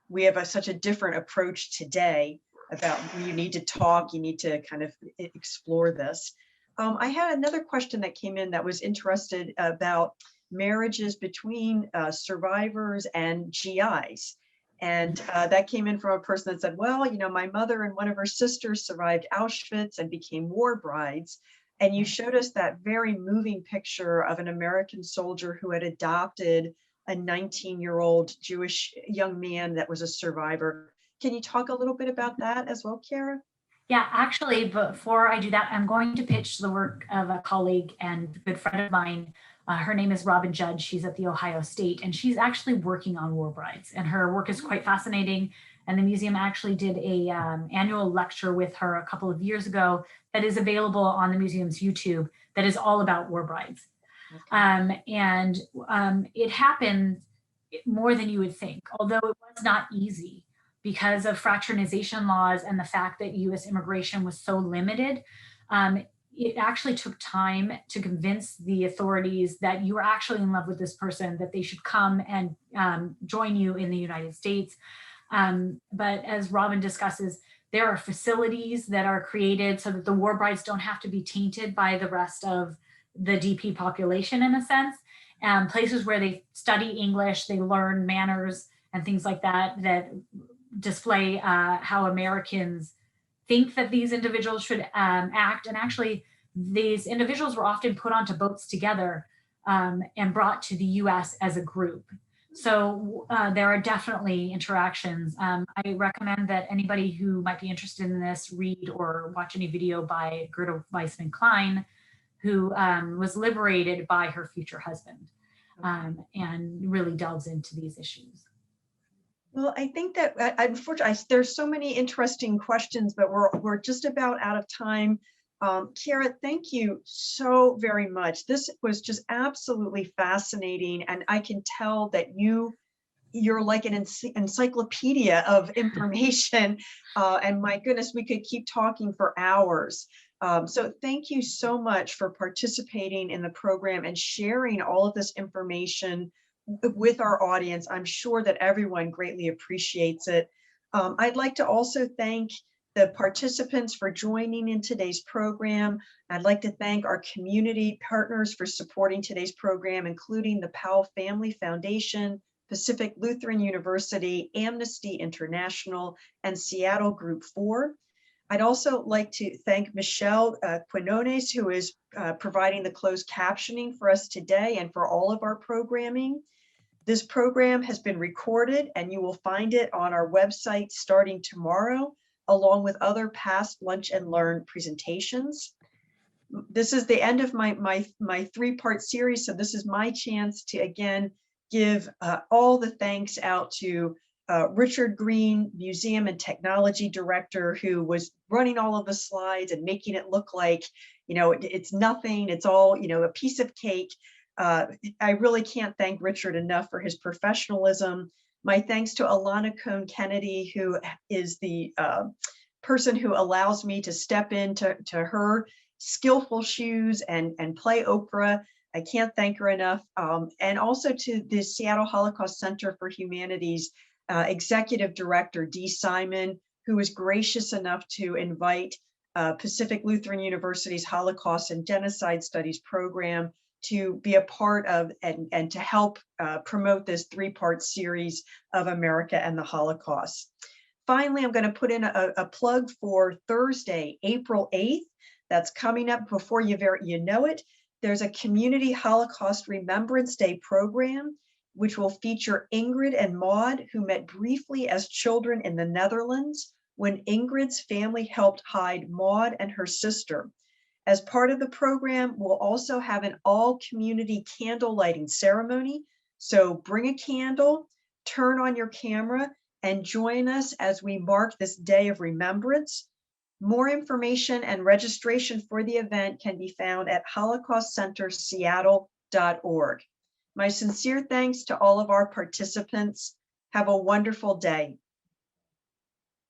we have such a different approach today about you need to talk, you need to kind of explore this. I had another question that came in that was interested about marriages between survivors and GIs. And that came in from a person that said, well, my mother and one of her sisters survived Auschwitz and became war brides. And you showed us that very moving picture of an American soldier who had adopted a 19-year-old Jewish young man that was a survivor. Can you talk a little bit about that as well, Kierra? Yeah, actually, before I do that, I'm going to pitch the work of a colleague and good friend of mine. Her name is Robin Judge. She's at The Ohio State, and she's actually working on war brides, and her work is quite fascinating. And the museum actually did a annual lecture with her a couple of years ago that is available on the museum's YouTube that is all about war brides. Okay. It happened more than you would think, although it was not easy because of fraternization laws and the fact that U.S. immigration was so limited. It actually took time to convince the authorities that you were actually in love with this person, that they should come and join you in the United States. But as Robin discusses, there are facilities that are created so that the war brides don't have to be tainted by the rest of the DP population, in a sense. Places where they study English, they learn manners and things like that, that display how Americans think that these individuals should act. And actually, these individuals were often put onto boats together and brought to the US as a group. So there are definitely interactions. I recommend that anybody who might be interested in this read or watch any video by Gerda Weissman Klein, who was liberated by her future husband and really delves into these issues. Well, I think that unfortunately, there's so many interesting questions, but we're just about out of time. Kierra, thank you so very much. This was just absolutely fascinating, and I can tell that you're like an encyclopedia of information. And my goodness, we could keep talking for hours. So thank you so much for participating in the program and sharing all of this information with our audience. I'm sure that everyone greatly appreciates it. I'd like to also thank the participants for joining in today's program. I'd like to thank our community partners for supporting today's program, including the Powell Family Foundation, Pacific Lutheran University, Amnesty International, and Seattle Group 4. I'd also like to thank Michelle Quinones, who is providing the closed captioning for us today and for all of our programming. This program has been recorded, and you will find it on our website starting tomorrow, along with other past Lunch and Learn presentations. this is the end of my three-part series. So this is my chance to again give all the thanks out to Richard Green, Museum and Technology Director, who was running all of the slides and making it look like, you know, it's nothing, it's all, you know, a piece of cake. I really can't thank Richard enough for his professionalism. My thanks to Alana Cohn-Kennedy, who is the person who allows me to step into her skillful shoes and play Oprah. I can't thank her enough. And also to the Seattle Holocaust Center for Humanities Executive Director, Dee Simon, who was gracious enough to invite Pacific Lutheran University's Holocaust and Genocide Studies program to be a part of and to help promote this three-part series of America and the Holocaust. Finally, I'm going to put in a plug for Thursday, April 8th. That's coming up before you know it. There's a Community Holocaust Remembrance Day program, which will feature Ingrid and Maud, who met briefly as children in the Netherlands when Ingrid's family helped hide Maud and her sister. As part of the program, we'll also have an all-community candle lighting ceremony. So bring a candle, turn on your camera, and join us as we mark this day of remembrance. More information and registration for the event can be found at holocaustcenterseattle.org. My sincere thanks to all of our participants. Have a wonderful day.